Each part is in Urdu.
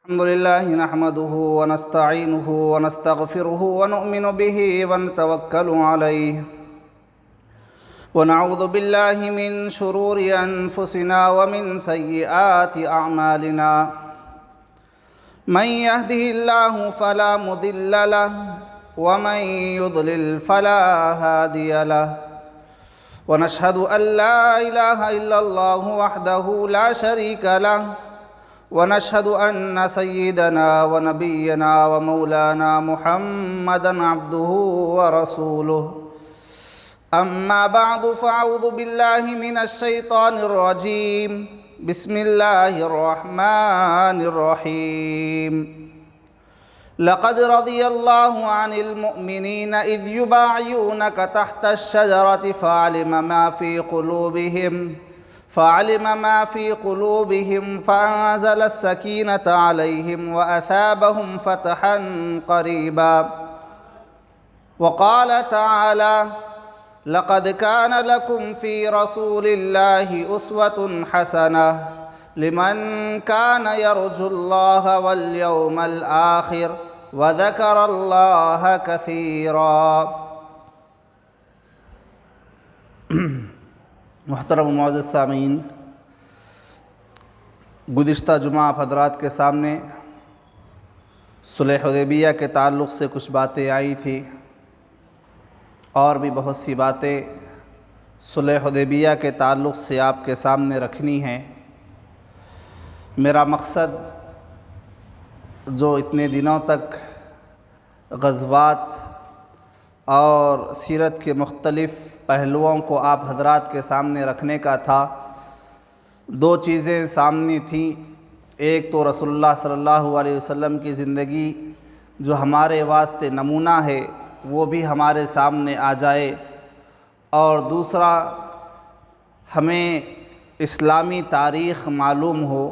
الحمد لله نحمده ونستعينه ونستغفره ونؤمن به ونتوكل عليه ونعوذ بالله من شرور أنفسنا ومن سيئات أعمالنا من يهده الله فلا مضل له ومن يضلل فلا هادي له ونشهد أن لا إله إلا الله وحده لا شريك له ونشهد أن سيدنا ونبينا ومولانا محمدًا عبده ورسوله أما بعد فأعوذ بالله من الشيطان الرجيم بسم الله الرحمن الرحيم لقد رضي الله عن المؤمنين إذ يبايعونك تحت الشجرة فعلم ما في قلوبهم فأنزل السكينة عليهم وأثابهم فتحا قريبا وقال تعالى لقد كان لكم في رسول الله أسوة حسنة لمن كان يرجو الله واليوم الآخر وذكر الله كثيرا۔ محترم و معزز سامعین، گزشتہ جمعہ آپ حضرات کے سامنے صلح حدیبیہ کے تعلق سے کچھ باتیں آئی تھی اور بھی بہت سی باتیں صلح حدیبیہ کے تعلق سے آپ کے سامنے رکھنی ہیں۔ میرا مقصد جو اتنے دنوں تک غزوات اور سیرت کے مختلف پہلوؤں کو آپ حضرات کے سامنے رکھنے کا تھا، دو چیزیں سامنے تھیں۔ ایک تو رسول اللہ صلی اللہ علیہ وسلم کی زندگی جو ہمارے واسطے نمونہ ہے وہ بھی ہمارے سامنے آ جائے، اور دوسرا ہمیں اسلامی تاریخ معلوم ہو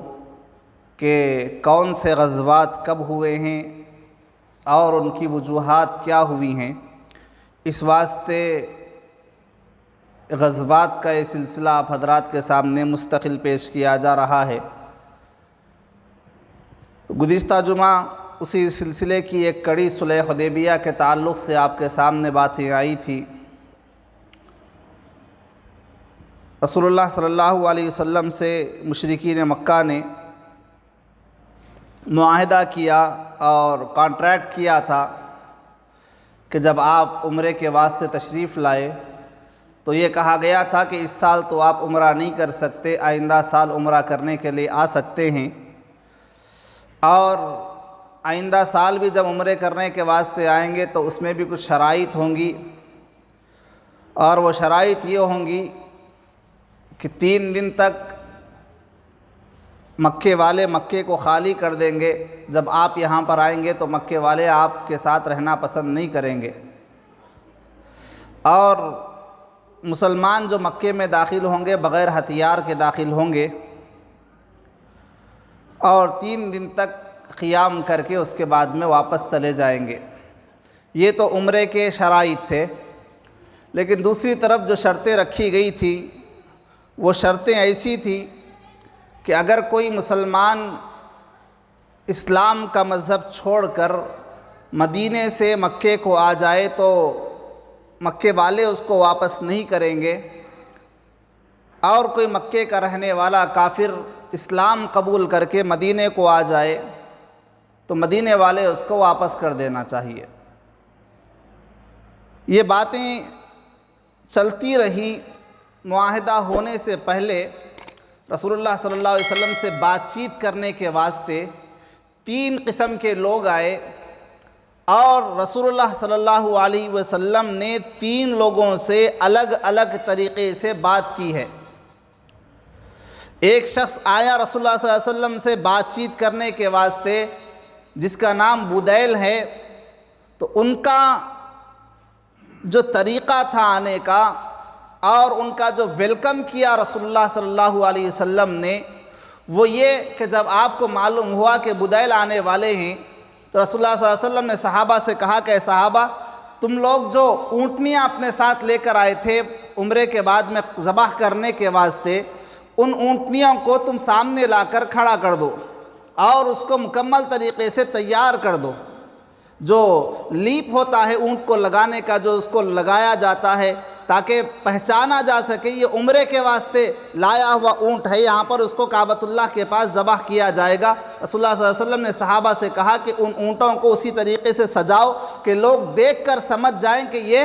کہ کون سے غزوات کب ہوئے ہیں اور ان کی وجوہات کیا ہوئی ہیں۔ اس واسطے غزوات کا یہ سلسلہ آپ حضرات کے سامنے مستقل پیش کیا جا رہا ہے۔ گزشتہ جمعہ اسی سلسلے کی ایک کڑی صلح حدیبیہ کے تعلق سے آپ کے سامنے باتیں آئی تھی۔ رسول اللہ صلی اللہ علیہ وسلم سے مشرکین مکہ نے معاہدہ کیا اور کانٹریکٹ کیا تھا کہ جب آپ عمرے کے واسطے تشریف لائے تو یہ کہا گیا تھا کہ اس سال تو آپ عمرہ نہیں کر سکتے، آئندہ سال عمرہ کرنے کے لیے آ سکتے ہیں، اور آئندہ سال بھی جب عمرے کرنے کے واسطے آئیں گے تو اس میں بھی کچھ شرائط ہوں گی، اور وہ شرائط یہ ہوں گی کہ 3 دن تک مکے والے مکے کو خالی کر دیں گے۔ جب آپ یہاں پر آئیں گے تو مکے والے آپ کے ساتھ رہنا پسند نہیں کریں گے، اور مسلمان جو مکے میں داخل ہوں گے بغیر ہتھیار کے داخل ہوں گے، اور 3 دن تک قیام کر کے اس کے بعد میں واپس چلے جائیں گے۔ یہ تو عمرے کے شرائط تھے، لیکن دوسری طرف جو شرطیں رکھی گئی تھی وہ شرطیں ایسی تھیں کہ اگر کوئی مسلمان اسلام کا مذہب چھوڑ کر مدینے سے مکے کو آ جائے تو مکے والے اس کو واپس نہیں کریں گے، اور کوئی مکے کا رہنے والا کافر اسلام قبول کر کے مدینے کو آ جائے تو مدینے والے اس کو واپس کر دینا چاہیے۔ یہ باتیں چلتی رہیں۔ معاہدہ ہونے سے پہلے رسول اللہ صلی اللہ علیہ وسلم سے بات چیت کرنے کے واسطے 3 قسم کے لوگ آئے، اور رسول اللہ صلی اللہ علیہ وسلم نے 3 لوگوں سے الگ الگ طریقے سے بات کی ہے۔ ایک شخص آیا رسول اللہ صلی اللہ علیہ وسلم سے بات چیت کرنے کے واسطے جس کا نام بدیل ہے، تو ان کا جو طریقہ تھا آنے کا اور ان کا جو ویلکم کیا رسول اللہ صلی اللہ علیہ وسلم نے، وہ یہ کہ جب آپ کو معلوم ہوا کہ بدیل آنے والے ہیں تو رسول اللہ صلی اللہ علیہ وسلم نے صحابہ سے کہا کہ صحابہ تم لوگ جو اونٹنیاں اپنے ساتھ لے کر آئے تھے عمرے کے بعد میں ذبح کرنے کے واسطے، ان اونٹنیوں کو تم سامنے لا کر کھڑا کر دو، اور اس کو مکمل طریقے سے تیار کر دو۔ جو لیپ ہوتا ہے اونٹ کو لگانے کا، جو اس کو لگایا جاتا ہے تاکہ پہچانا جا سکے یہ عمرے کے واسطے لایا ہوا اونٹ ہے، یہاں پر اس کو کعبۃ اللہ کے پاس ذبح کیا جائے گا۔ رسول اللہ صلی اللہ علیہ وسلم نے صحابہ سے کہا کہ ان اونٹوں کو اسی طریقے سے سجاؤ کہ لوگ دیکھ کر سمجھ جائیں کہ یہ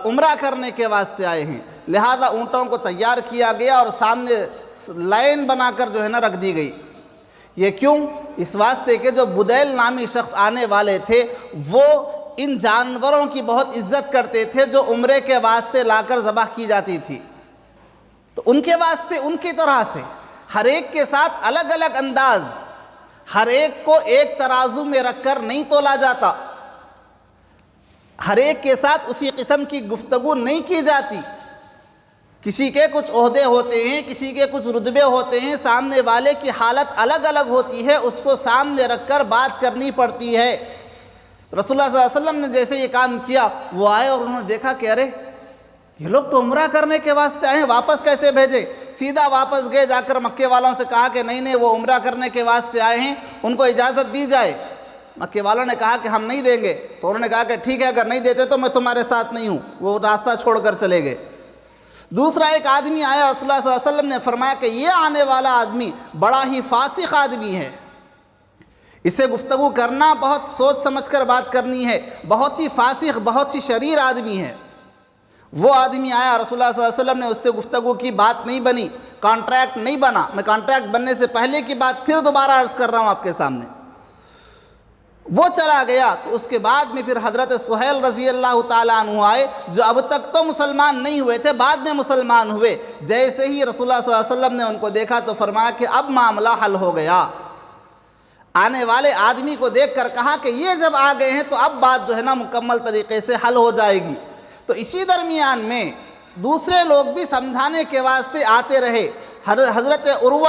عمرہ کرنے کے واسطے آئے ہیں۔ لہذا اونٹوں کو تیار کیا گیا اور سامنے لائن بنا کر جو ہے نا رکھ دی گئی۔ یہ کیوں؟ اس واسطے کہ جو بدیل نامی شخص آنے والے تھے وہ ان جانوروں کی بہت عزت کرتے تھے جو عمرے کے واسطے لا کر ذبح کی جاتی تھی، تو ان کے واسطے ان کی طرح سے ہر ایک کے ساتھ الگ الگ انداز، ہر ایک کو ایک ترازو میں رکھ کر نہیں تولا جاتا، ہر ایک کے ساتھ اسی قسم کی گفتگو نہیں کی جاتی۔ کسی کے کچھ عہدے ہوتے ہیں، کسی کے کچھ رتبے ہوتے ہیں، سامنے والے کی حالت الگ الگ ہوتی ہے، اس کو سامنے رکھ کر بات کرنی پڑتی ہے۔ رسول اللہ صلی اللہ علیہ وسلم نے جیسے یہ کام کیا، وہ آئے اور انہوں نے دیکھا کہ ارے یہ لوگ تو عمرہ کرنے کے واسطے آئے ہیں، واپس کیسے بھیجے؟ سیدھا واپس گئے، جا کر مکے والوں سے کہا کہ نہیں وہ عمرہ کرنے کے واسطے آئے ہیں، ان کو اجازت دی جائے۔ مکے والوں نے کہا کہ ہم نہیں دیں گے، تو انہوں نے کہا کہ ٹھیک ہے، اگر نہیں دیتے تو میں تمہارے ساتھ نہیں ہوں۔ وہ راستہ چھوڑ کر چلے گئے۔ دوسرا ایک آدمی آیا، رسول اللہ صلی اللہ علیہ وسلم نے فرمایا کہ یہ آنے والا آدمی بڑا ہی فاسق آدمی ہے، اسے گفتگو کرنا بہت سوچ سمجھ کر بات کرنی ہے، بہت ہی فاسق، بہت ہی شریر آدمی ہے۔ وہ آدمی آیا، رسول اللہ صلی اللہ علیہ وسلم نے اس سے گفتگو کی، بات نہیں بنی، کانٹریکٹ نہیں بنا۔ میں کانٹریکٹ بننے سے پہلے کی بات پھر دوبارہ عرض کر رہا ہوں آپ کے سامنے۔ وہ چلا گیا، تو اس کے بعد میں پھر حضرت سہیل رضی اللہ تعالیٰ عنہ آئے، جو اب تک تو مسلمان نہیں ہوئے تھے، بعد میں مسلمان ہوئے۔ جیسے ہی رسول اللہ صلی اللہ علیہ وسلم نے ان کو دیکھا تو فرمایا کہ اب معاملہ حل ہو گیا۔ آنے والے آدمی کو دیکھ کر کہا کہ یہ جب آ گئے ہیں تو اب بات جو ہے نا مکمل طریقے سے حل ہو جائے گی۔ تو اسی درمیان میں دوسرے لوگ بھی سمجھانے کے واسطے آتے رہے۔ حضرت عروہ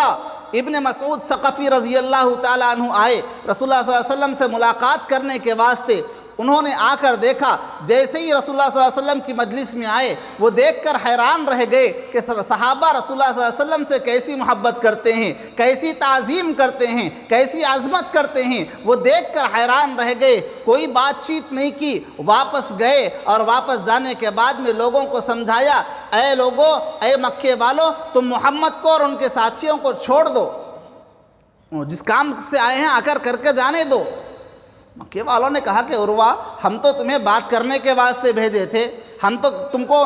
ابن مسعود ثقفی رضی اللہ تعالیٰ عنہ آئے رسول اللہ صلی اللہ علیہ وسلم سے ملاقات کرنے کے واسطے۔ انہوں نے آ کر دیکھا، جیسے ہی رسول اللہ صلی اللہ علیہ وسلم کی مجلس میں آئے، وہ دیکھ کر حیران رہ گئے کہ صحابہ رسول اللہ صلی اللہ علیہ وسلم سے کیسی محبت کرتے ہیں، کیسی تعظیم کرتے ہیں، کیسی عظمت کرتے ہیں۔ وہ دیکھ کر حیران رہ گئے، کوئی بات چیت نہیں کی، واپس گئے اور واپس جانے کے بعد میں لوگوں کو سمجھایا، اے لوگوں، اے مکے والوں، تم محمد کو اور ان کے ساتھیوں کو چھوڑ دو، جس کام سے آئے ہیں آ کر کے جانے دو۔ مکے والوں نے کہا کہ عروہ، ہم تو تمہیں بات کرنے کے واسطے بھیجے تھے، ہم تو تم کو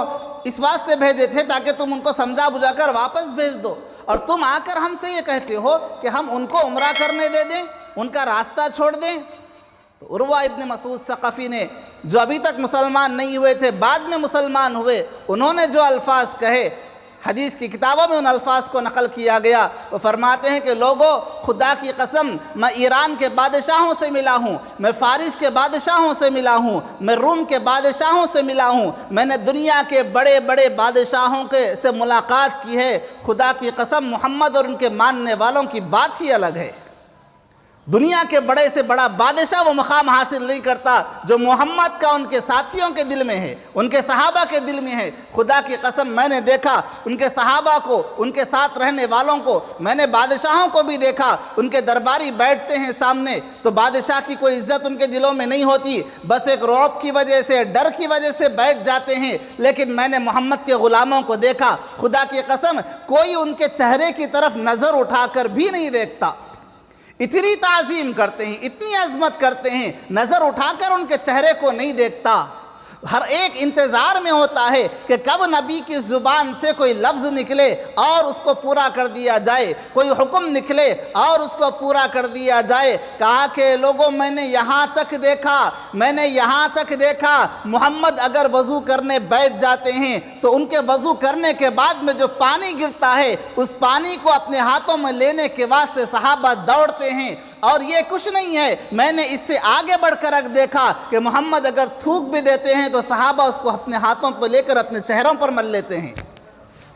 اس واسطے بھیجے تھے تاکہ تم ان کو سمجھا بجھا کر واپس بھیج دو، اور تم آ کر ہم سے یہ کہتے ہو کہ ہم ان کو عمرہ کرنے دے دیں، ان کا راستہ چھوڑ دیں۔ تو عروہ ابن مسعود ثقفی نے، جو ابھی تک مسلمان نہیں ہوئے تھے، بعد میں مسلمان ہوئے، انہوں نے جو الفاظ کہے، حدیث کی کتابوں میں ان الفاظ کو نقل کیا گیا۔ وہ فرماتے ہیں کہ لوگوں، خدا کی قسم، میں ایران کے بادشاہوں سے ملا ہوں، میں فارس کے بادشاہوں سے ملا ہوں، میں روم کے بادشاہوں سے ملا ہوں، میں نے دنیا کے بڑے بڑے بادشاہوں سے ملاقات کی ہے۔ خدا کی قسم، محمد اور ان کے ماننے والوں کی بات ہی الگ ہے۔ دنیا کے بڑے سے بڑا بادشاہ وہ مقام حاصل نہیں کرتا جو محمد کا ان کے ساتھیوں کے دل میں ہے، ان کے صحابہ کے دل میں ہے۔ خدا کی قسم، میں نے دیکھا ان کے صحابہ کو، ان کے ساتھ رہنے والوں کو، میں نے بادشاہوں کو بھی دیکھا، ان کے درباری بیٹھتے ہیں سامنے تو بادشاہ کی کوئی عزت ان کے دلوں میں نہیں ہوتی، بس ایک رعب کی وجہ سے، ڈر کی وجہ سے بیٹھ جاتے ہیں۔ لیکن میں نے محمد کے غلاموں کو دیکھا، خدا کی قسم، کوئی ان کے چہرے کی طرف نظر اٹھا کر بھی نہیں دیکھتا، اتنی تعظیم کرتے ہیں، اتنی عظمت کرتے ہیں، نظر اٹھا کر ان کے چہرے کو نہیں دیکھتا۔ ہر ایک انتظار میں ہوتا ہے کہ کب نبی کی زبان سے کوئی لفظ نکلے اور اس کو پورا کر دیا جائے، کوئی حکم نکلے اور اس کو پورا کر دیا جائے۔ کہا کہ لوگوں، میں نے یہاں تک دیکھا محمد اگر وضو کرنے بیٹھ جاتے ہیں تو ان کے وضو کرنے کے بعد میں جو پانی گرتا ہے اس پانی کو اپنے ہاتھوں میں لینے کے واسطے صحابہ دوڑتے ہیں۔ اور یہ کچھ نہیں ہے، میں نے اس سے آگے بڑھ کر دیکھا کہ محمد اگر تھوک بھی دیتے ہیں تو صحابہ اس کو اپنے ہاتھوں پر لے کر اپنے چہروں پر مل لیتے ہیں۔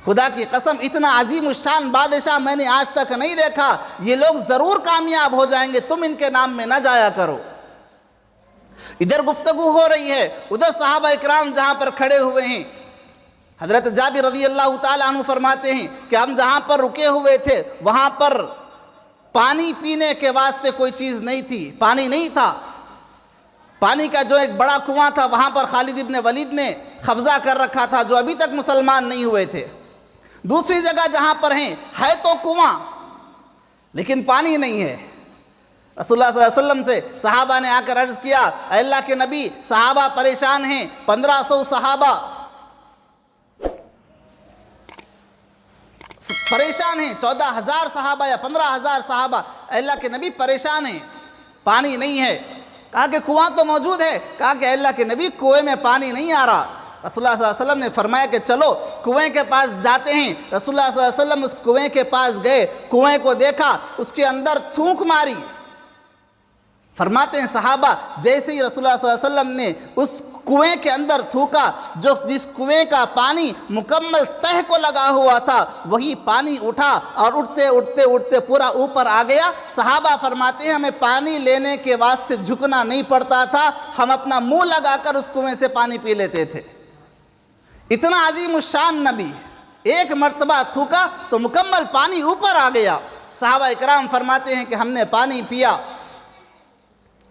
خدا کی قسم، اتنا عظیم الشان بادشاہ میں نے آج تک نہیں دیکھا۔ یہ لوگ ضرور کامیاب ہو جائیں گے، تم ان کے نام میں نہ جایا کرو۔ ادھر گفتگو ہو رہی ہے، ادھر صحابہ اکرام جہاں پر کھڑے ہوئے ہیں۔ حضرت جابر رضی اللہ تعالیٰ عنہ فرماتے ہیں کہ ہم جہاں پر رکے ہوئے تھے وہاں پر پانی پینے کے واسطے کوئی چیز نہیں تھی، پانی نہیں تھا۔ پانی کا جو ایک بڑا کنواں تھا وہاں پر خالد ابن ولید نے قبضہ کر رکھا تھا، جو ابھی تک مسلمان نہیں ہوئے تھے۔ دوسری جگہ جہاں پر ہے تو کنواں لیکن پانی نہیں ہے۔ رسول اللہ صلی اللہ علیہ وسلم سے صحابہ نے آ کر عرض کیا، اے اللہ کے نبی، صحابہ پریشان ہیں، 1500 صحابہ پریشان ہیں، 14,000 صحابہ یا 15,000 صحابہ، اے اللہ کے نبی پریشان ہیں، پانی نہیں ہے۔ کہا کہ کنواں تو موجود ہے۔ کہا کہ اے اللہ کے نبی کنویں میں پانی نہیں آ رہا۔ رسول اللہ صلی اللہ علیہ وسلم نے فرمایا کہ چلو کنویں کے پاس جاتے ہیں۔ رسول اللہ صلی اللہ علیہ وسلم اس کنویں کے پاس گئے، کنویں کو دیکھا، اس کے اندر تھوک ماری۔ فرماتے ہیں صحابہ جیسے ہی رسول اللہ صلی اللہ علیہ وسلم نے اس کنویں کے اندر تھوکا، جس کنویں کا پانی مکمل تہہ کو لگا ہوا تھا وہی پانی اٹھا اور اٹھتے اٹھتے اٹھتے پورا اوپر آ گیا۔ صحابہ فرماتے ہیں ہمیں پانی لینے کے واسطے جھکنا نہیں پڑتا تھا، ہم اپنا منہ لگا کر اس کنویں سے پانی پی لیتے تھے۔ اتنا عظیم الشان نبی، ایک مرتبہ تھوکا تو مکمل پانی اوپر آ گیا۔ صحابہ اکرام فرماتے ہیں کہ ہم نے پانی پیا۔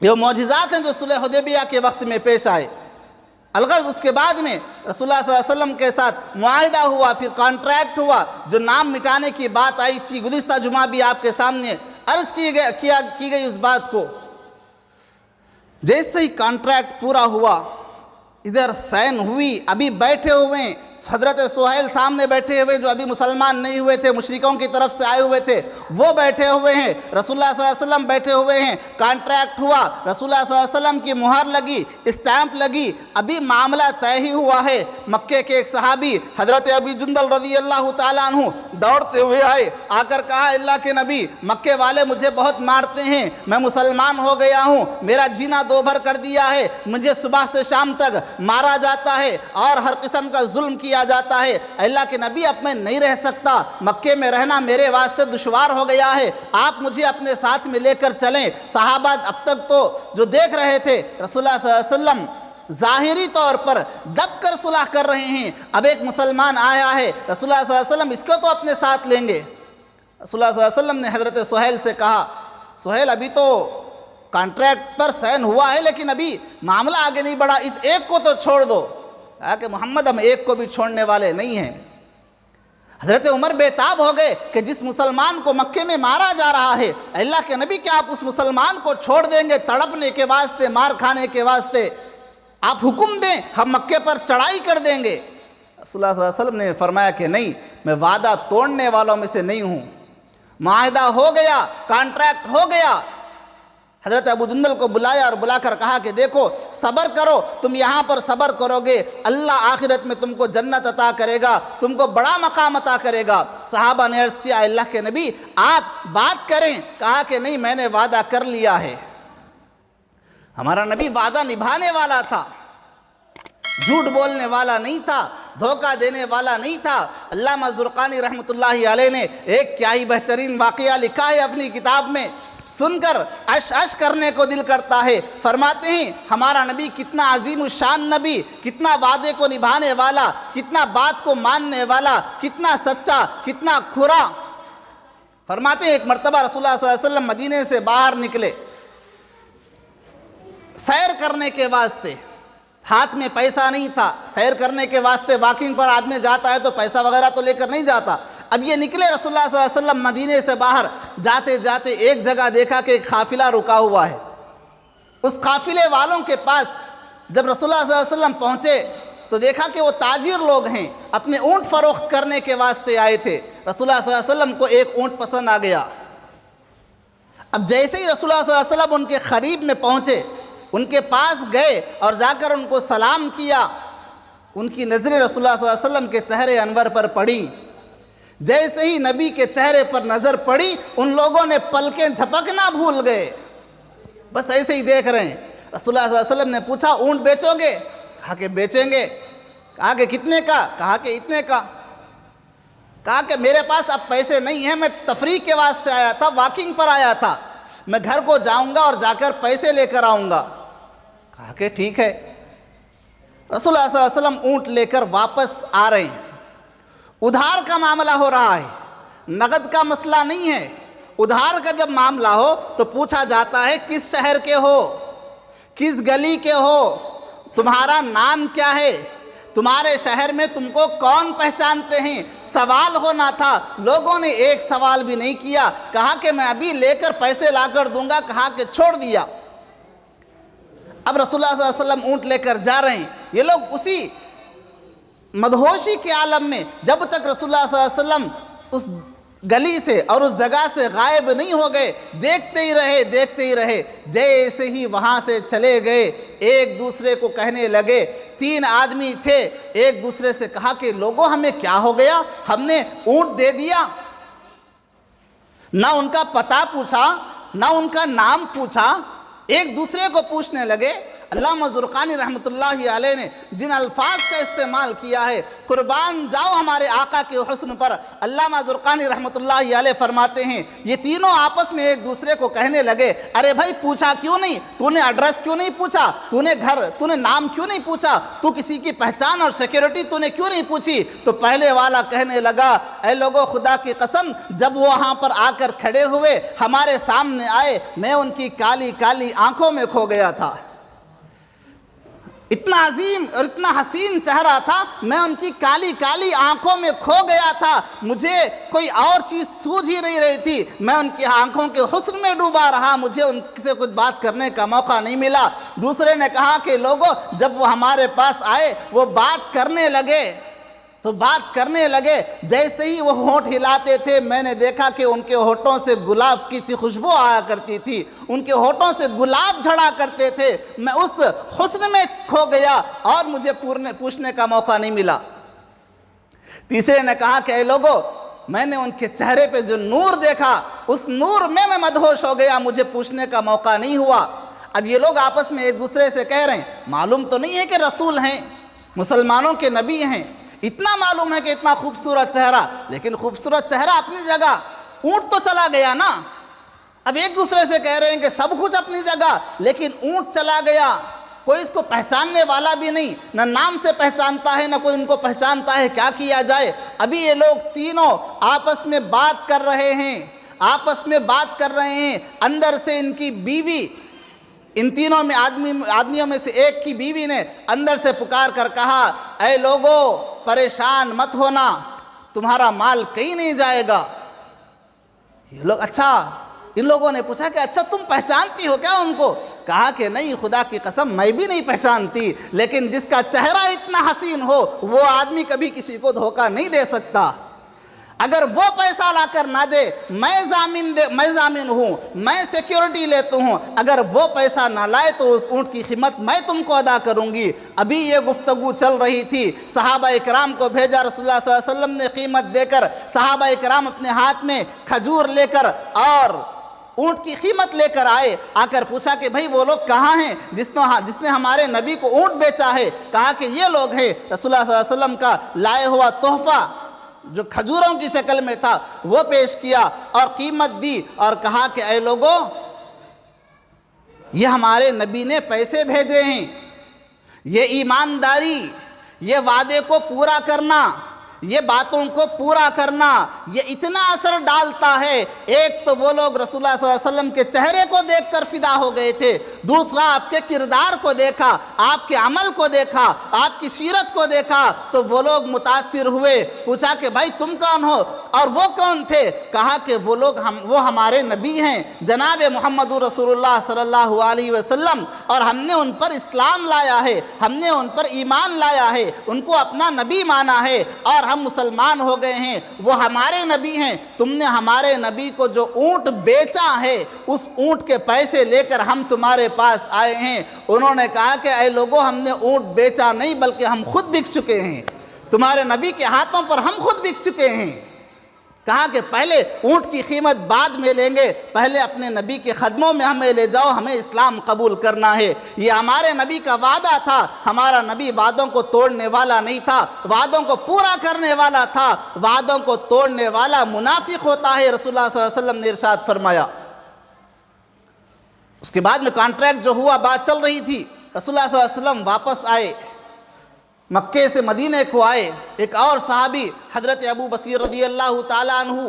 یہ معجزات ہیں جو صلح حدیبیہ کے وقت میں پیش آئے۔ الغرض اس کے بعد میں رسول اللہ صلی اللہ علیہ وسلم کے ساتھ معاہدہ ہوا، پھر کانٹریکٹ ہوا، جو نام مٹانے کی بات آئی تھی، گزشتہ جمعہ بھی آپ کے سامنے عرض کی گئی اس بات کو۔ جیسے ہی کانٹریکٹ پورا ہوا، ادھر سین ہوئی، ابھی بیٹھے ہوئے ہیں حضرت سہیل سامنے بیٹھے ہوئے جو ابھی مسلمان نہیں ہوئے تھے، مشرکوں کی طرف سے آئے ہوئے تھے، وہ بیٹھے ہوئے ہیں، رسول اللہ صلی اللہ علیہ وسلم بیٹھے ہوئے ہیں، کانٹریکٹ ہوا، رسول اللہ صلی اللہ علیہ وسلم کی مہر لگی، اسٹیمپ لگی، ابھی معاملہ طے ہی ہوا ہے۔ مکے کے ایک صحابی حضرت ابی جندل رضی اللہ تعالیٰ عنہ دوڑتے ہوئے آئے، آ کر کہا اللہ کے نبی مکے والے مجھے بہت مارتے ہیں، میں مسلمان ہو گیا ہوں، میرا جینا دو بھر کر دیا ہے، مجھے صبح سے شام تک مارا جاتا ہے اور ہر قسم کا ظلم کیا جاتا ہے، اللہ کے نبی اب میں نہیں رہ سکتا، مکے میں رہنا میرے واسطے دشوار ہو گیا ہے، آپ مجھے اپنے ساتھ میں لے کر چلیں۔ صحابہ اب تک تو جو دیکھ رہے تھے رسول اللہ صلی اللہ علیہ وسلم ظاہری طور پر دب کر صلح کر رہے ہیں، اب ایک مسلمان آیا ہے، رسول اللہ صلی اللہ علیہ وسلم اس کو تو اپنے ساتھ لیں گے۔ رسول اللہ صلی اللہ علیہ وسلم نے حضرت سہیل سے کہا، سہیل ابھی تو کانٹریکٹ پر سائن ہوا ہے لیکن ابھی معاملہ آگے نہیں بڑھا، اس ایک کو تو چھوڑ دو۔ کہا کہ محمد ہم ایک کو بھی چھوڑنے والے نہیں ہیں۔ حضرت عمر بے تاب ہو گئے کہ جس مسلمان کو مکے میں مارا جا رہا ہے، اللہ کے نبی کیا آپ اس مسلمان کو چھوڑ دیں گے تڑپنے کے واسطے، مار کھانے کے واسطے؟ آپ حکم دیں ہم مکے پر چڑھائی کر دیں گے۔ رسول اللہ صلی اللہ علیہ وسلم نے فرمایا کہ نہیں، میں وعدہ توڑنے والوں میں سے نہیں ہوں، معاہدہ ہو گیا، کانٹریکٹ ہو گیا۔ حضرت ابو جندل کو بلایا اور بلا کر کہا کہ دیکھو صبر کرو، تم یہاں پر صبر کرو گے، اللہ آخرت میں تم کو جنت عطا کرے گا، تم کو بڑا مقام عطا کرے گا۔ صحابہ نے عرض کیا اللہ کے نبی آپ بات کریں۔ کہا کہ نہیں، میں نے وعدہ کر لیا ہے۔ ہمارا نبی وعدہ نبھانے والا تھا، جھوٹ بولنے والا نہیں تھا، دھوکہ دینے والا نہیں تھا۔ علامہ زرقانی رحمۃ اللہ علیہ نے ایک کیا ہی بہترین واقعہ لکھا ہے اپنی کتاب میں، سن کر عش کرنے کو دل کرتا ہے۔ فرماتے ہیں ہمارا نبی کتنا عظیم الشان نبی، کتنا وعدے کو نبھانے والا، کتنا بات کو ماننے والا، کتنا سچا، کتنا کھرا۔ فرماتے ہیں ایک مرتبہ رسول اللہ صلی اللہ علیہ وسلم مدینے سے باہر نکلے سیر کرنے کے واسطے، ہاتھ میں پیسہ نہیں تھا، سیر کرنے کے واسطے واکنگ پر آدمی جاتا ہے تو پیسہ وغیرہ تو لے کر نہیں جاتا۔ اب یہ نکلے رسول اللہ صلی اللہ علیہ وسلم مدینے سے باہر، جاتے جاتے ایک جگہ دیکھا کہ ایک قافلہ رکا ہوا ہے۔ اس قافلے والوں کے پاس جب رسول اللہ صلی اللہ علیہ وسلم پہنچے تو دیکھا کہ وہ تاجر لوگ ہیں، اپنے اونٹ فروخت کرنے کے واسطے آئے تھے۔ رسول اللہ صلی اللہ علیہ وسلم کو ایک اونٹ پسند آ گیا۔ اب جیسے ہی رسول اللہ صلی اللہ علیہ وسلم ان کے قریب میں پہنچے، ان کے پاس گئے اور جا کر ان کو سلام کیا، ان کی نظریں رسول اللہ صلی اللہ علیہ وسلم کے چہرے انور پر پڑی۔ جیسے ہی نبی کے چہرے پر نظر پڑی، ان لوگوں نے پلکیں جھپکنا بھول گئے، بس ایسے ہی دیکھ رہے ہیں۔ رسول اللہ صلی اللہ علیہ وسلم نے پوچھا اونٹ بیچو گے؟ کہا کہ بیچیں گے۔ کہا کہ کتنے کا؟ کہا کہ اتنے کا۔ کہا کہ میرے پاس اب پیسے نہیں ہیں، میں تفریح کے واسطے آیا تھا، واکنگ پر آیا تھا، میں گھر کو جاؤں گا اور جا کر پیسے لے کر آؤں گا۔ کہا کہ ٹھیک ہے۔ رسول اللہ صلی اللہ علیہ وسلم اونٹ لے کر واپس آ رہے ہیں۔ ادھار کا معاملہ ہو رہا ہے، نقد کا مسئلہ نہیں ہے، ادھار کا جب معاملہ ہو تو پوچھا جاتا ہے کس شہر کے ہو، کس گلی کے ہو، تمہارا نام کیا ہے، تمہارے شہر میں تم کو کون پہچانتے ہیں، سوال ہونا تھا۔ لوگوں نے ایک سوال بھی نہیں کیا، کہا کہ میں ابھی لے کر پیسے لا کر دوں گا، کہا کہ چھوڑ دیا۔ اب رسول اللہ صلی اللہ علیہ وسلم اونٹ لے کر جا رہے ہیں، یہ لوگ اسی مدہوشی کے عالم میں، جب تک رسول اللہ صلی اللہ علیہ وسلم اس گلی سے اور اس جگہ سے غائب نہیں ہو گئے، دیکھتے ہی رہے۔ جیسے ہی وہاں سے چلے گئے، ایک دوسرے کو کہنے لگے، 3 آدمی تھے، ایک دوسرے سے کہا کہ لوگوں ہمیں کیا ہو گیا، ہم نے اونٹ دے دیا، نہ ان کا پتہ پوچھا، نہ ان کا نام پوچھا، ایک دوسرے کو پوچھنے لگے۔ علامہ زرقانی رحمۃ اللہ علیہ نے جن الفاظ کا استعمال کیا ہے، قربان جاؤ ہمارے آقا کے حسن پر، علامہ زرقانی رحمۃ اللہ علیہ فرماتے ہیں یہ تینوں آپس میں ایک دوسرے کو کہنے لگے، ارے بھائی پوچھا کیوں نہیں، تو نے ایڈریس کیوں نہیں پوچھا، تو نے نام کیوں نہیں پوچھا، تو کسی کی پہچان اور سیکیورٹی تو نے کیوں نہیں پوچھی؟ تو پہلے والا کہنے لگا، اے لوگو خدا کی قسم، جب وہ وہاں پر آ کر کھڑے ہوئے، ہمارے سامنے آئے، میں ان کی کالی کالی آنکھوں میں کھو گیا تھا۔ اتنا عظیم اور اتنا حسین چہرہ تھا، میں ان کی کالی کالی آنکھوں میں کھو گیا تھا، مجھے کوئی اور چیز سوجھ ہی نہیں رہی تھی، میں ان کی آنکھوں کے حسن میں ڈوبا رہا، مجھے ان سے کچھ بات کرنے کا موقع نہیں ملا۔ دوسرے نے کہا کہ لوگوں جب وہ ہمارے پاس آئے، وہ بات کرنے لگے، جیسے ہی وہ ہونٹ ہلاتے تھے، میں نے دیکھا کہ ان کے ہونٹوں سے گلاب کی سی خوشبو آیا کرتی تھی، ان کے ہونٹوں سے گلاب جھڑا کرتے تھے، میں اس حسن میں کھو گیا اور مجھے پوچھنے کا موقع نہیں ملا۔ تیسرے نے کہا کہ اے لوگو، میں نے ان کے چہرے پہ جو نور دیکھا، اس نور میں مدہوش ہو گیا، مجھے پوچھنے کا موقع نہیں ہوا۔ اب یہ لوگ آپس میں ایک دوسرے سے کہہ رہے ہیں، معلوم تو نہیں ہے کہ رسول ہیں، مسلمانوں کے نبی ہیں، اتنا معلوم ہے کہ اتنا خوبصورت چہرہ، لیکن خوبصورت چہرہ اپنی جگہ، اونٹ تو چلا گیا نا۔ اب ایک دوسرے سے کہہ رہے ہیں کہ سب کچھ اپنی جگہ، لیکن اونٹ چلا گیا، کوئی اس کو پہچاننے والا بھی نہیں، نہ نام سے پہچانتا ہے، نہ کوئی ان کو پہچانتا ہے، کیا کیا جائے؟ ابھی یہ لوگ تینوں آپس میں بات کر رہے ہیں، اندر سے ان کی بیوی، ان تینوں میں آدمیوں میں سے ایک کی بیوی نے اندر سے پکار کر کہا، اے لوگو پریشان مت ہونا، تمہارا مال کہیں نہیں جائے گا۔ یہ لوگ اچھا، ان لوگوں نے پوچھا کہ اچھا تم پہچانتی ہو کیا ان کو؟ کہا کہ نہیں، خدا کی قسم میں بھی نہیں پہچانتی، لیکن جس کا چہرہ اتنا حسین ہو وہ آدمی کبھی کسی کو دھوکہ نہیں دے سکتا۔ اگر وہ پیسہ لا کر نہ دے، میں ضامن ہوں، میں سیکیورٹی لیتا ہوں، اگر وہ پیسہ نہ لائے تو اس اونٹ کی قیمت میں تم کو ادا کروں گی۔ ابھی یہ گفتگو چل رہی تھی، صحابہ اکرام کو بھیجا رسول اللہ صلی اللہ علیہ وسلم نے قیمت دے کر، صحابہ اکرام اپنے ہاتھ میں کھجور لے کر اور اونٹ کی قیمت لے کر آئے، آ کر پوچھا کہ بھائی وہ لوگ کہاں ہیں جس نے ہمارے نبی کو اونٹ بیچا ہے؟ کہا کہ یہ لوگ ہیں۔ رسول اللہ صلی اللہ علیہ وسلم کا لائے ہوا تحفہ جو کھجوروں کی شکل میں تھا وہ پیش کیا اور قیمت دی اور کہا کہ اے لوگوں، یہ ہمارے نبی نے پیسے بھیجے ہیں، یہ ایمانداری، یہ وعدے کو پورا کرنا، یہ باتوں کو پورا کرنا، یہ اتنا اثر ڈالتا ہے۔ ایک تو وہ لوگ رسول اللہ صلی اللہ علیہ وسلم کے چہرے کو دیکھ کر فدا ہو گئے تھے، دوسرا آپ کے کردار کو دیکھا، آپ کے عمل کو دیکھا، آپ کی سیرت کو دیکھا تو وہ لوگ متاثر ہوئے۔ پوچھا کہ بھائی تم کون ہو اور وہ کون تھے؟ کہا کہ وہ ہمارے نبی ہیں جناب محمد رسول اللہ صلی اللہ علیہ وسلم، اور ہم نے ان پر اسلام لایا ہے، ہم نے ان پر ایمان لایا ہے، ان کو اپنا نبی مانا ہے اور ہم مسلمان ہو گئے ہیں، وہ ہمارے نبی ہیں۔ تم نے ہمارے نبی کو جو اونٹ بیچا ہے، اس اونٹ کے پیسے لے کر ہم تمہارے پاس آئے ہیں۔ انہوں نے کہا کہ اے لوگوں، ہم نے اونٹ بیچا نہیں بلکہ ہم خود بک چکے ہیں، تمہارے نبی کے ہاتھوں پر ہم خود بک چکے ہیں۔ کہا کہ پہلے اونٹ کی قیمت بعد میں لیں گے، پہلے اپنے نبی کے قدموں میں ہمیں لے جاؤ، ہمیں اسلام قبول کرنا ہے۔ یہ ہمارے نبی کا وعدہ تھا، ہمارا نبی وعدوں کو توڑنے والا نہیں تھا، وعدوں کو پورا کرنے والا تھا۔ وعدوں کو توڑنے والا منافق ہوتا ہے، رسول اللہ صلی اللہ علیہ وسلم نے ارشاد فرمایا۔ اس کے بعد میں کانٹریکٹ جو ہوا، بات چل رہی تھی، رسول اللہ صلی اللہ علیہ وسلم واپس آئے، مکے سے مدینہ کو آئے۔ ایک اور صحابی حضرت ابو بصیر رضی اللہ تعالیٰ عنہ،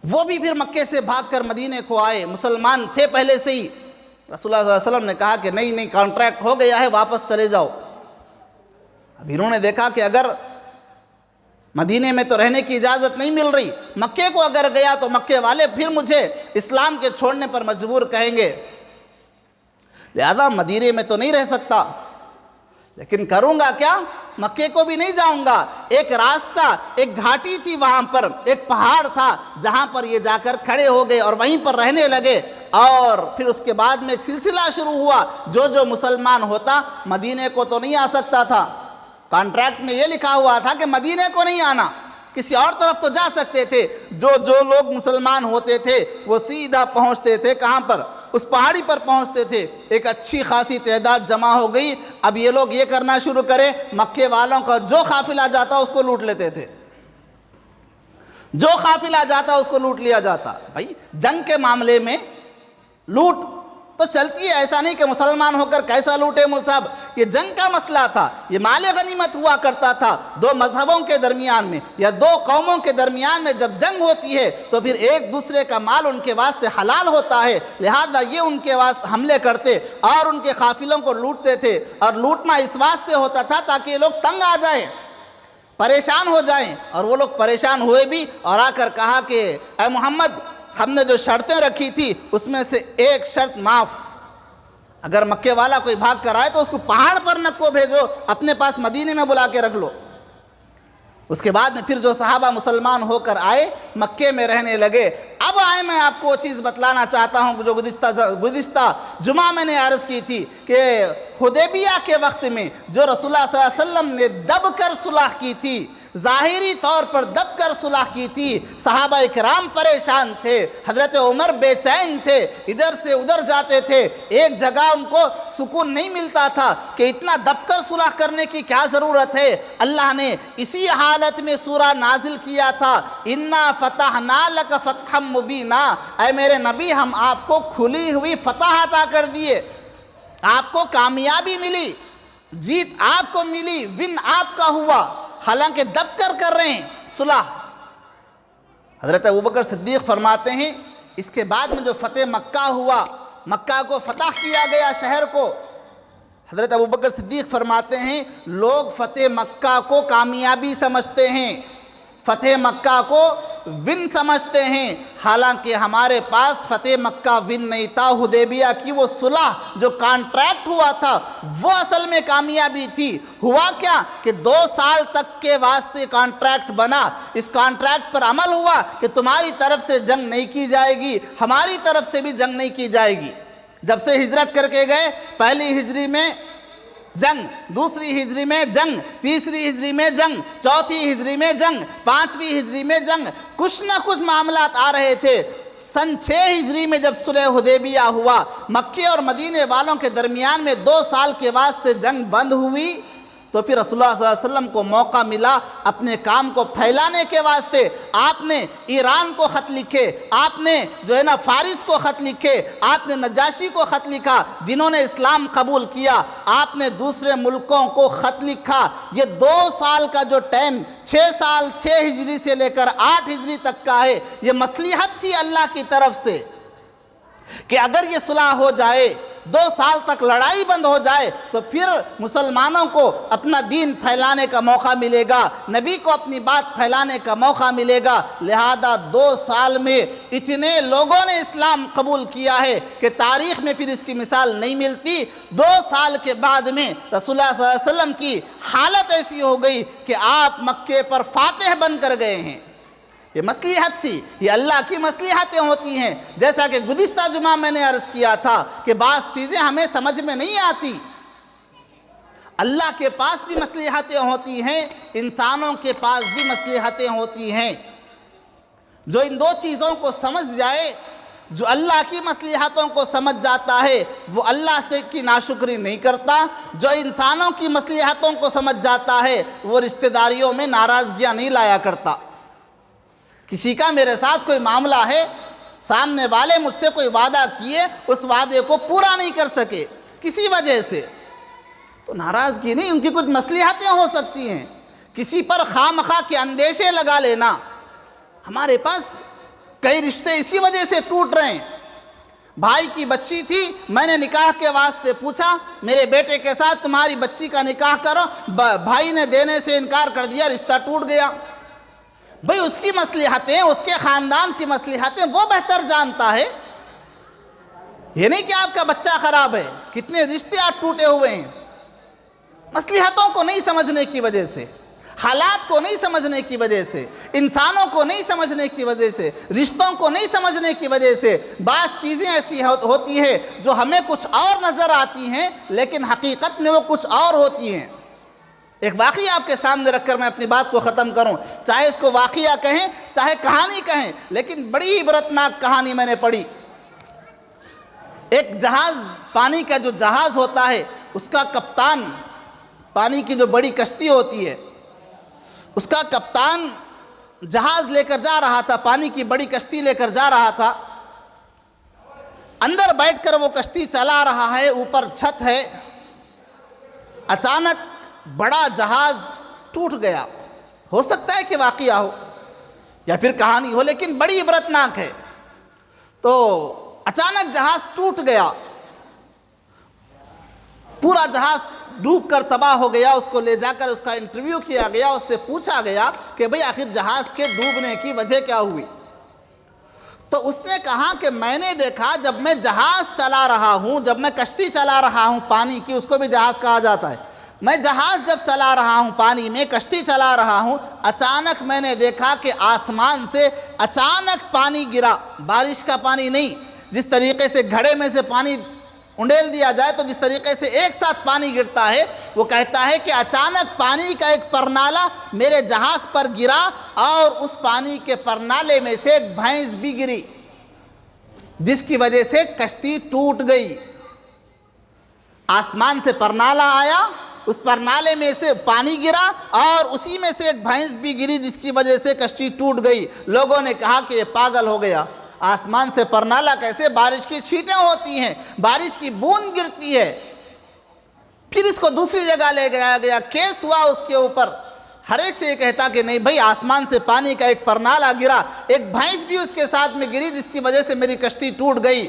وہ بھی پھر مکے سے بھاگ کر مدینے کو آئے، مسلمان تھے پہلے سے ہی۔ رسول اللہ صلی اللہ علیہ وسلم نے کہا کہ نہیں کانٹریکٹ ہو گیا ہے، واپس چلے جاؤ۔ اب انہوں نے دیکھا کہ اگر مدینے میں تو رہنے کی اجازت نہیں مل رہی، مکے کو اگر گیا تو مکے والے پھر مجھے اسلام کے چھوڑنے پر مجبور کہیں گے، لہذا مدینے میں تو نہیں رہ سکتا، لیکن کروں گا کیا؟ مکے کو بھی نہیں جاؤں گا۔ ایک راستہ، ایک گھاٹی تھی، وہاں پر ایک پہاڑ تھا جہاں پر یہ جا کر کھڑے ہو گئے اور وہیں پر رہنے لگے، اور پھر اس کے بعد میں ایک سلسلہ شروع ہوا۔ جو مسلمان ہوتا مدینے کو تو نہیں آ سکتا تھا، کانٹریکٹ میں یہ لکھا ہوا تھا کہ مدینے کو نہیں آنا، کسی اور طرف تو جا سکتے تھے۔ جو لوگ مسلمان ہوتے تھے وہ سیدھا پہنچتے تھے، کہاں پر؟ اس پہاڑی پر پہنچتے تھے۔ ایک اچھی خاصی تعداد جمع ہو گئی، اب یہ لوگ یہ کرنا شروع کرے، مکے والوں کا جو قافلہ جاتا اس کو لوٹ لیتے تھے، جو قافلہ جاتا اس کو لوٹ لیا جاتا۔ بھائی جنگ کے معاملے میں لوٹ تو چلتی ہے، ایسا نہیں کہ مسلمان ہو کر کیسا لوٹے مول صاحب، یہ جنگ کا مسئلہ تھا، یہ مال غنیمت ہوا کرتا تھا۔ دو مذہبوں کے درمیان میں یا دو قوموں کے درمیان میں جب جنگ ہوتی ہے تو پھر ایک دوسرے کا مال ان کے واسطے حلال ہوتا ہے، لہذا یہ ان کے واسطے حملے کرتے اور ان کے قافلوں کو لوٹتے تھے، اور لوٹنا اس واسطے ہوتا تھا تاکہ یہ لوگ تنگ آ جائیں، پریشان ہو جائیں۔ اور وہ لوگ پریشان ہوئے بھی اور آ کر کہا کہ اے محمد، ہم نے جو شرطیں رکھی تھی اس میں سے ایک شرط معاف، اگر مکے والا کوئی بھاگ کر آئے تو اس کو پہاڑ پر نہ کو بھیجو، اپنے پاس مدینے میں بلا کے رکھ لو۔ اس کے بعد میں پھر جو صحابہ مسلمان ہو کر آئے مکے میں رہنے لگے۔ اب آئے میں آپ کو وہ چیز بتلانا چاہتا ہوں جو گزشتہ جمعہ میں نے عرض کی تھی کہ حدیبیہ کے وقت میں جو رسول اللہ صلی اللہ علیہ وسلم نے دب کر صلح کی تھی، ظاہری طور پر دب کر صلح کی تھی، صحابہ اکرام پریشان تھے، حضرت عمر بے چین تھے، ادھر سے ادھر جاتے تھے، ایک جگہ ان کو سکون نہیں ملتا تھا کہ اتنا دب کر صلح کرنے کی کیا ضرورت ہے۔ اللہ نے اسی حالت میں سورہ نازل کیا تھا، اِنَّا فَتَحْنَا لَكَ فَتْحًا مُبِينًا، اے میرے نبی ہم آپ کو کھلی ہوئی فتح عطا کر دیے، آپ کو کامیابی ملی، جیت آپ کو ملی، ون آپ کا ہوا، حالانکہ دب کر رہے ہیں صلح۔ حضرت ابوبکر صدیق فرماتے ہیں اس کے بعد میں جو فتح مکہ ہوا، مکہ کو فتح کیا گیا شہر کو، حضرت ابوبکر صدیق فرماتے ہیں لوگ فتح مکہ کو کامیابی سمجھتے ہیں، فتح مکہ کو ون سمجھتے ہیں، حالانکہ ہمارے پاس فتح مکہ ون نہیں تھا، حدیبیہ کی وہ صلح جو کانٹریکٹ ہوا تھا وہ اصل میں کامیابی تھی۔ ہوا کیا کہ 2 سال تک کے واسطے کانٹریکٹ بنا، اس کانٹریکٹ پر عمل ہوا کہ تمہاری طرف سے جنگ نہیں کی جائے گی، ہماری طرف سے بھی جنگ نہیں کی جائے گی۔ جب سے ہجرت کر کے گئے، پہلی ہجری میں جنگ، دوسری ہجری میں جنگ، تیسری ہجری میں جنگ، چوتھی ہجری میں جنگ، 5ویں ہجری میں جنگ، کچھ نہ کچھ معاملات آ رہے تھے۔ سن 6 ہجری میں جب صلح حدیبیہ ہوا، مکے اور مدینے والوں کے درمیان میں 2 سال کے واسطے جنگ بند ہوئی، تو پھر رسول اللہ صلی اللہ علیہ وسلم کو موقع ملا اپنے کام کو پھیلانے کے واسطے۔ آپ نے ایران کو خط لکھے، آپ نے فارس کو خط لکھے، آپ نے نجاشی کو خط لکھا جنہوں نے اسلام قبول کیا، آپ نے دوسرے ملکوں کو خط لکھا۔ یہ 2 سال کا جو ٹائم 6 سال 6 ہجری سے لے کر 8 ہجری تک کا ہے، یہ مصلحت تھی اللہ کی طرف سے کہ اگر یہ صلح ہو جائے، 2 سال تک لڑائی بند ہو جائے تو پھر مسلمانوں کو اپنا دین پھیلانے کا موقع ملے گا، نبی کو اپنی بات پھیلانے کا موقع ملے گا۔ لہذا 2 سال میں اتنے لوگوں نے اسلام قبول کیا ہے کہ تاریخ میں پھر اس کی مثال نہیں ملتی۔ 2 سال کے بعد میں رسول اللہ صلی اللہ علیہ وسلم کی حالت ایسی ہو گئی کہ آپ مکے پر فاتح بن کر گئے ہیں۔ یہ مصلحت تھی، یہ اللہ کی مصلحتیں ہوتی ہیں۔ جیسا کہ گزشتہ جمعہ میں نے عرض کیا تھا کہ بعض چیزیں ہمیں سمجھ میں نہیں آتی، اللہ کے پاس بھی مصلحتیں ہوتی ہیں، انسانوں کے پاس بھی مصلحتیں ہوتی ہیں۔ جو ان 2 چیزوں کو سمجھ جائے، جو اللہ کی مصلحتوں کو سمجھ جاتا ہے وہ اللہ سے کی ناشکری نہیں کرتا، جو انسانوں کی مصلحتوں کو سمجھ جاتا ہے وہ رشتہ داریوں میں ناراضگیاں نہیں لایا کرتا۔ کسی کا میرے ساتھ کوئی معاملہ ہے، سامنے والے مجھ سے کوئی وعدہ کیے، اس وعدے کو پورا نہیں کر سکے کسی وجہ سے، تو ناراضگی نہیں، ان کی کچھ مصلحتیں ہو سکتی ہیں۔ کسی پر خواہ مخواہ کے اندیشے لگا لینا، ہمارے پاس کئی رشتے اسی وجہ سے ٹوٹ رہے ہیں۔ بھائی کی بچی تھی، میں نے نکاح کے واسطے پوچھا میرے بیٹے کے ساتھ تمہاری بچی کا نکاح کرو، بھائی نے دینے سے انکار کر دیا، رشتہ ٹوٹ گیا۔ بھئی اس کی مصلحتیں، اس کے خاندان کی مصلحتیں وہ بہتر جانتا ہے، یہ نہیں کہ آپ کا بچہ خراب ہے۔ کتنے رشتے آج ٹوٹے ہوئے ہیں، مصلحتوں کو نہیں سمجھنے کی وجہ سے، حالات کو نہیں سمجھنے کی وجہ سے، انسانوں کو نہیں سمجھنے کی وجہ سے، رشتوں کو نہیں سمجھنے کی وجہ سے بعض چیزیں ایسی ہوتی ہیں جو ہمیں کچھ اور نظر آتی ہیں لیکن حقیقت میں وہ کچھ اور ہوتی ہیں۔ ایک واقعہ آپ کے سامنے رکھ کر میں اپنی بات کو ختم کروں، چاہے اس کو واقعہ کہیں چاہے کہانی کہیں، لیکن بڑی عبرتناک کہانی میں نے پڑھی۔ ایک جہاز، پانی کا جو جہاز ہوتا ہے اس کا کپتان، پانی کی جو بڑی کشتی ہوتی ہے اس کا کپتان جہاز لے کر جا رہا تھا، پانی کی بڑی کشتی لے کر جا رہا تھا، اندر بیٹھ کر وہ کشتی چلا رہا ہے، اوپر چھت ہے، اچانک بڑا جہاز ٹوٹ گیا۔ ہو سکتا ہے کہ واقعہ ہو یا پھر کہانی ہو، لیکن بڑی عبرتناک ہے۔ تو اچانک جہاز ٹوٹ گیا، پورا جہاز ڈوب کر تباہ ہو گیا۔ اس کو لے جا کر اس کا انٹرویو کیا گیا، اس سے پوچھا گیا کہ بھئی آخر جہاز کے ڈوبنے کی وجہ کیا ہوئی؟ تو اس نے کہا کہ میں نے دیکھا جب میں جہاز چلا رہا ہوں، جب میں کشتی چلا رہا ہوں پانی کی، اس کو بھی جہاز کہا جاتا ہے، میں جہاز جب چلا رہا ہوں پانی میں، کشتی چلا رہا ہوں، اچانک میں نے دیکھا کہ آسمان سے اچانک پانی گرا، بارش کا پانی نہیں، جس طریقے سے گھڑے میں سے پانی انڈیل دیا جائے تو جس طریقے سے ایک ساتھ پانی گرتا ہے، وہ کہتا ہے کہ اچانک پانی کا ایک پرنالہ میرے جہاز پر گرا اور اس پانی کے پرنالے میں سے ایک بھینس بھی گری، جس کی وجہ سے کشتی ٹوٹ گئی۔ آسمان سے پرنالہ آیا، اس پرنالے میں سے پانی گرا اور اسی میں سے ایک بھینس بھی گری، جس کی وجہ سے کشتی ٹوٹ گئی۔ لوگوں نے کہا کہ یہ پاگل ہو گیا، آسمان سے پرنالہ کیسے؟ بارش کی چھینٹیں ہوتی ہیں، بارش کی بوند گرتی ہے۔ پھر اس کو دوسری جگہ لے گیا، کیس ہوا اس کے اوپر، ہر ایک سے یہ کہتا کہ نہیں بھائی آسمان سے پانی کا ایک پرنالہ گرا، ایک بھینس بھی اس کے ساتھ میں گری، جس کی وجہ سے میری کشتی ٹوٹ گئی۔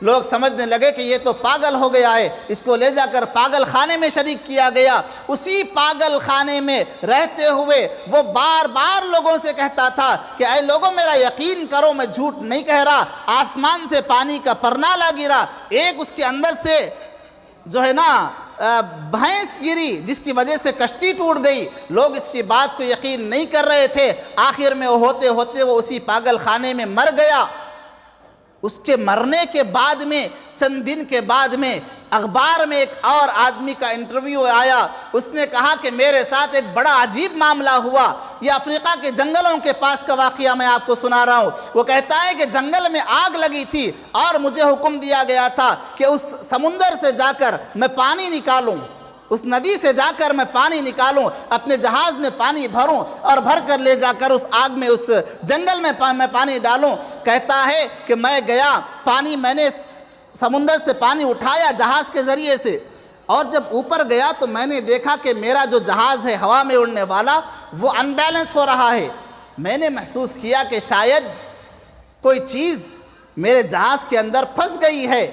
لوگ سمجھنے لگے کہ یہ تو پاگل ہو گیا ہے، اس کو لے جا کر پاگل خانے میں شریک کیا گیا۔ اسی پاگل خانے میں رہتے ہوئے وہ بار بار لوگوں سے کہتا تھا کہ اے لوگوں میرا یقین کرو، میں جھوٹ نہیں کہہ رہا، آسمان سے پانی کا پرنالہ گرا، ایک اس کے اندر سے جو ہے نا بھینس گری، جس کی وجہ سے کشتی ٹوٹ گئی۔ لوگ اس کی بات کو یقین نہیں کر رہے تھے، آخر میں ہوتے ہوتے وہ اسی پاگل خانے میں مر گیا۔ اس کے مرنے کے بعد میں چند دن کے بعد میں اخبار میں ایک اور آدمی کا انٹرویو آیا، اس نے کہا کہ میرے ساتھ ایک بڑا عجیب معاملہ ہوا۔ یہ افریقہ کے جنگلوں کے پاس کا واقعہ میں آپ کو سنا رہا ہوں۔ وہ کہتا ہے کہ جنگل میں آگ لگی تھی اور مجھے حکم دیا گیا تھا کہ اس سمندر سے جا کر میں پانی نکالوں، اس ندی سے جا کر میں پانی نکالوں، اپنے جہاز میں پانی بھروں اور بھر کر لے جا کر اس آگ میں، اس جنگل میں میں پانی ڈالوں۔ کہتا ہے کہ میں گیا، پانی میں نے سمندر سے پانی اٹھایا جہاز کے ذریعے سے، اور جب اوپر گیا تو میں نے دیکھا کہ میرا جو جہاز ہے ہوا میں اڑنے والا وہ ان بیلنس ہو رہا ہے۔ میں نے محسوس کیا کہ شاید کوئی چیز میرے جہاز کے اندر پھنس گئی ہے۔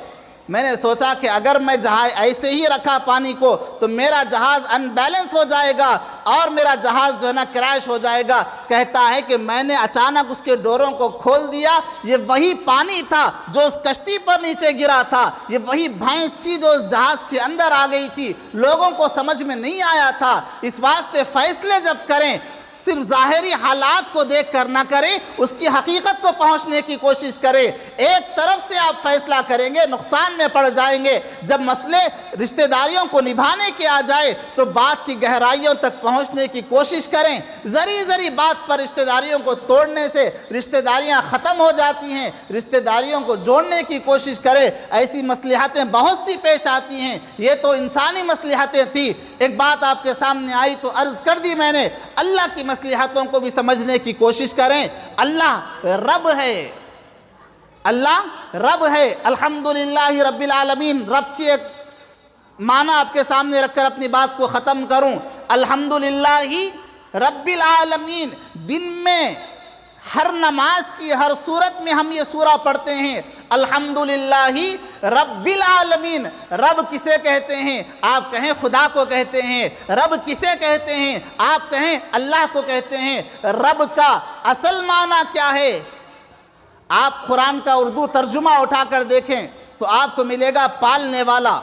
میں نے سوچا کہ اگر میں جہاز ایسے ہی رکھا پانی کو تو میرا جہاز ان بیلنس ہو جائے گا اور میرا جہاز جو ہے نا کریش ہو جائے گا۔ کہتا ہے کہ میں نے اچانک اس کے ڈوروں کو کھول دیا، یہ وہی پانی تھا جو اس کشتی پر نیچے گرا تھا، یہ وہی بھینس تھی جو اس جہاز کے اندر آ گئی تھی۔ لوگوں کو سمجھ میں نہیں آیا تھا، اس واسطے فیصلے جب کریں صرف ظاہری حالات کو دیکھ کر نہ کریں، اس کی حقیقت کو پہنچنے کی کوشش کریں۔ ایک طرف سے آپ فیصلہ کریں گے نقصان میں پڑ جائیں گے۔ جب مسئلے رشتہ داریوں کو نبھانے کے آ جائے تو بات کی گہرائیوں تک پہنچنے کی کوشش کریں۔ ذری ذری بات پر رشتہ داریوں کو توڑنے سے رشتہ داریاں ختم ہو جاتی ہیں، رشتہ داریوں کو جوڑنے کی کوشش کریں۔ ایسی مصلحتیں بہت سی پیش آتی ہیں، یہ تو انسانی مصلحتیں تھیں۔ ایک بات آپ کے سامنے آئی تو عرض کر دی میں نے، اللہ کی مصلحتوں کو بھی سمجھنے کی کوشش کریں۔ اللہ رب ہے، اللہ رب ہے۔ الحمدللہ رب العالمین، رب کی ایک معنی آپ کے سامنے رکھ کر اپنی بات کو ختم کروں۔ الحمدللہ رب العالمین، دن میں ہر نماز کی ہر صورت میں ہم یہ سورہ پڑھتے ہیں، الحمدللہ رب العالمین۔ رب کسے کہتے ہیں؟ آپ کہیں خدا کو کہتے ہیں۔ رب کسے کہتے ہیں؟ آپ کہیں اللہ کو کہتے ہیں۔ رب کا اصل معنی کیا ہے؟ آپ قرآن کا اردو ترجمہ اٹھا کر دیکھیں تو آپ کو ملے گا پالنے والا،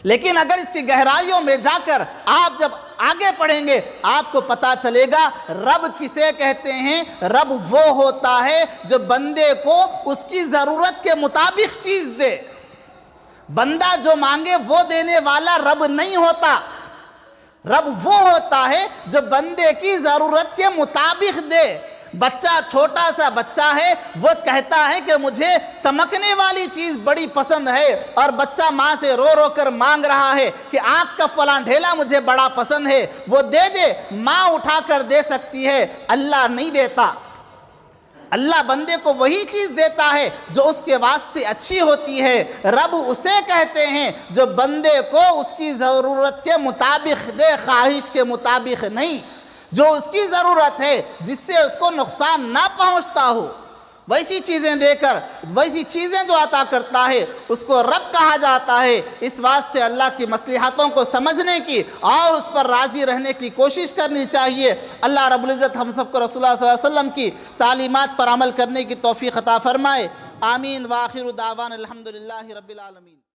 لیکن اگر اس کی گہرائیوں میں جا کر آپ جب آگے پڑھیں گے آپ کو پتا چلے گا رب کسے کہتے ہیں۔ رب وہ ہوتا ہے جو بندے کو اس کی ضرورت کے مطابق چیز دے۔ بندہ جو مانگے وہ دینے والا رب نہیں ہوتا۔ رب وہ ہوتا ہے جو بندے کی ضرورت کے مطابق دے۔ بچہ چھوٹا سا بچہ ہے، وہ کہتا ہے کہ مجھے چمکنے والی چیز بڑی پسند ہے، اور بچہ ماں سے رو رو کر مانگ رہا ہے کہ آنکھ کا فلاں ڈھیلا مجھے بڑا پسند ہے، وہ دے دے، ماں اٹھا کر دے سکتی ہے، اللہ نہیں دیتا۔ اللہ بندے کو وہی چیز دیتا ہے جو اس کے واسطے اچھی ہوتی ہے۔ رب اسے کہتے ہیں جو بندے کو اس کی ضرورت کے مطابق دے، خواہش کے مطابق نہیں، جو اس کی ضرورت ہے جس سے اس کو نقصان نہ پہنچتا ہو، ویسی چیزیں دے کر، ویسی چیزیں جو عطا کرتا ہے اس کو رب کہا جاتا ہے۔ اس واسطے اللہ کی مصلحتوں کو سمجھنے کی اور اس پر راضی رہنے کی کوشش کرنی چاہیے۔ اللہ رب العزت ہم سب کو رسول اللہ صلی اللہ علیہ وسلم کی تعلیمات پر عمل کرنے کی توفیق عطا فرمائے۔ آمین۔ وآخر دعوانا الحمدللہ رب العالمین۔